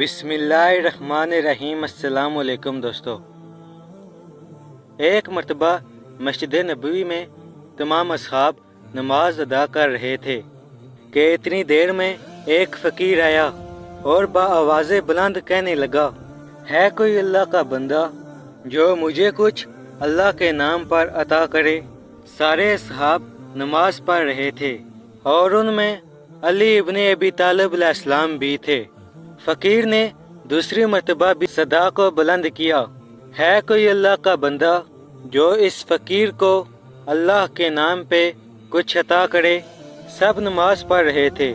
बिस्मिल्लाहिर्रहमानिर्रहीम। अस्सलाम वालेकुम दोस्तों। एक मरतबा मस्जिद नबवी में तमाम असहाब नमाज अदा कर रहे थे कि इतनी देर में एक फ़कीर आया और बाआवाज़ बुलंद कहने लगा, है कोई अल्लाह का बंदा जो मुझे कुछ अल्लाह के नाम पर अता करे। सारे असहाब नमाज पढ़ रहे थे और उनमें अली इब्ने अबी तालिब अलैहिस्सलाम भी थे। फ़कीर ने दूसरी मरतबा भी सदा को बुलंद किया, है कोई अल्लाह का बंदा जो इस फ़कीर को अल्लाह के नाम पे कुछ अता करे। सब नमाज पढ़ रहे थे।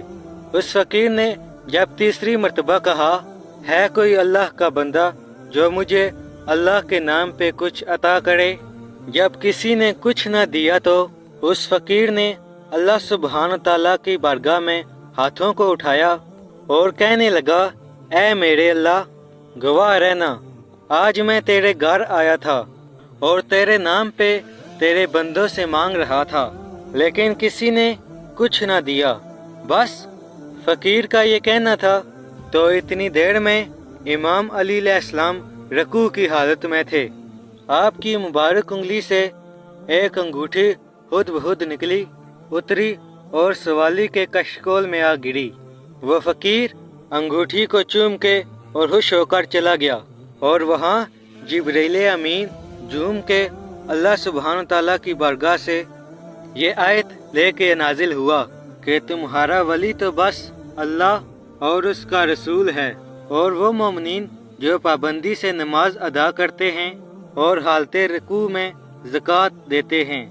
उस फ़कीर ने जब तीसरी मरतबा कहा, है कोई अल्लाह का बंदा जो मुझे अल्लाह के नाम पे कुछ अता करे। जब किसी ने कुछ न दिया तो उस फ़कीर ने अल्लाह सुब्हान ताला की बारगाह में हाथों को उठाया और कहने लगा, ऐ मेरे अल्लाह, गवाह रहना, आज मैं तेरे घर आया था और तेरे नाम पे तेरे बंदों से मांग रहा था, लेकिन किसी ने कुछ ना दिया। बस फ़कीर का ये कहना था। तो इतनी देर में इमाम अली अलैहिस्सलाम रकू की हालत में थे। आपकी मुबारक उंगली से एक अंगूठी खुद बखुद निकली, उतरी और सवाली के कशकोल में आ गिरी। वो फ़कीर अंगूठी को चूम के और खुश होकर चला गया और वहाँ जिब्रील अमीन झूम के अल्लाह सुब्हान ताला की बारगाह से ये आयत लेके नाजिल हुआ कि तुम्हारा वली तो बस अल्लाह और उसका रसूल है, और वो मोमिनीन जो पाबंदी से नमाज अदा करते हैं और हालते रुकू में ज़कात देते हैं।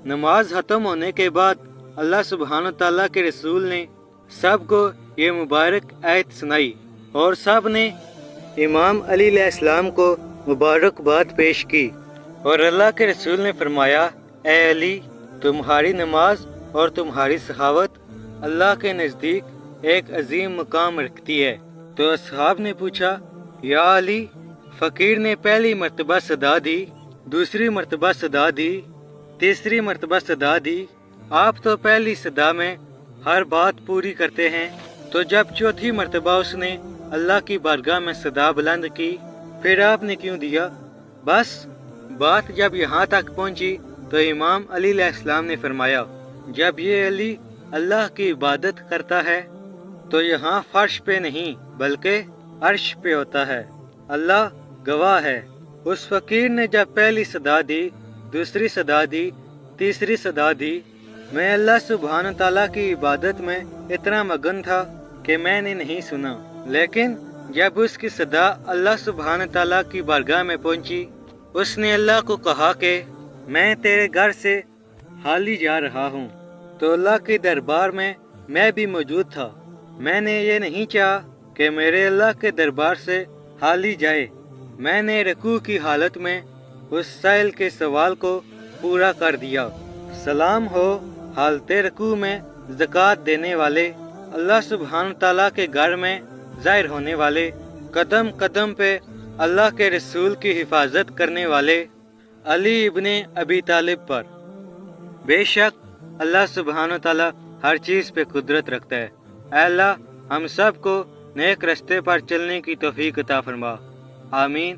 नमाज ख़त्म होने के बाद अल्लाह सुब्हान ताला के रसूल ने सबको ये मुबारक आयत सुनाई और सब ने इमाम अली अलैहिस्सलाम को मुबारकबाद पेश की। और अल्लाह के रसूल ने फरमाया, ए अली, तुम्हारी नमाज और तुम्हारी सखावत अल्लाह के नज़दीक एक अजीम मकाम रखती है। तो असहाब ने पूछा, या अली, फ़कीर ने पहली मरतबा सदा दी, दूसरी मरतबा सदा दी, तीसरी मरतबा सदा दी, आप तो पहली सदा में हर बात पूरी करते हैं, तो जब चौथी मरतबा उसने अल्लाह की बारगाह में सदा बुलंद की, फिर आपने क्यों दिया। बस बात जब यहाँ तक पहुँची तो इमाम अली अलैहिस्सलाम ने फरमाया, जब ये अली अल्लाह की इबादत करता है तो यहाँ फर्श पे नहीं बल्कि अर्श पे होता है। अल्लाह गवाह है। उस फ़कीर ने जब पहली सदा दी, दूसरी सदा दी, तीसरी सदा दी, मैं अल्लाह सुब्हान ताला की इबादत में इतना मगन था कि मैंने नहीं सुना। लेकिन जब उसकी सदा अल्लाह सुब्हान ताला की बारगाह में पहुंची, उसने अल्लाह को कहा कि मैं तेरे घर से हाली जा रहा हूँ। तो अल्लाह के दरबार में मैं भी मौजूद था। मैंने ये नहीं चाहा कि मेरे अल्लाह के दरबार से हाली जाए। मैंने रकू की हालत में उस साइल के सवाल को पूरा कर दिया। सलाम हो हालते रकू में ज़कात देने वाले, अल्लाह सुब्हान ताला के घर में ज़ाहिर होने वाले, कदम कदम पे अल्लाह के रसूल की हिफाजत करने वाले अली इब्ने अबी तालिब पर। बेशक अल्लाह सुब्हान ताला हर चीज़ पे कुदरत रखता है। ऐ अल्लाह, हम सब को नेक रास्ते पर चलने की तौफीक अता फरमा। आमीन।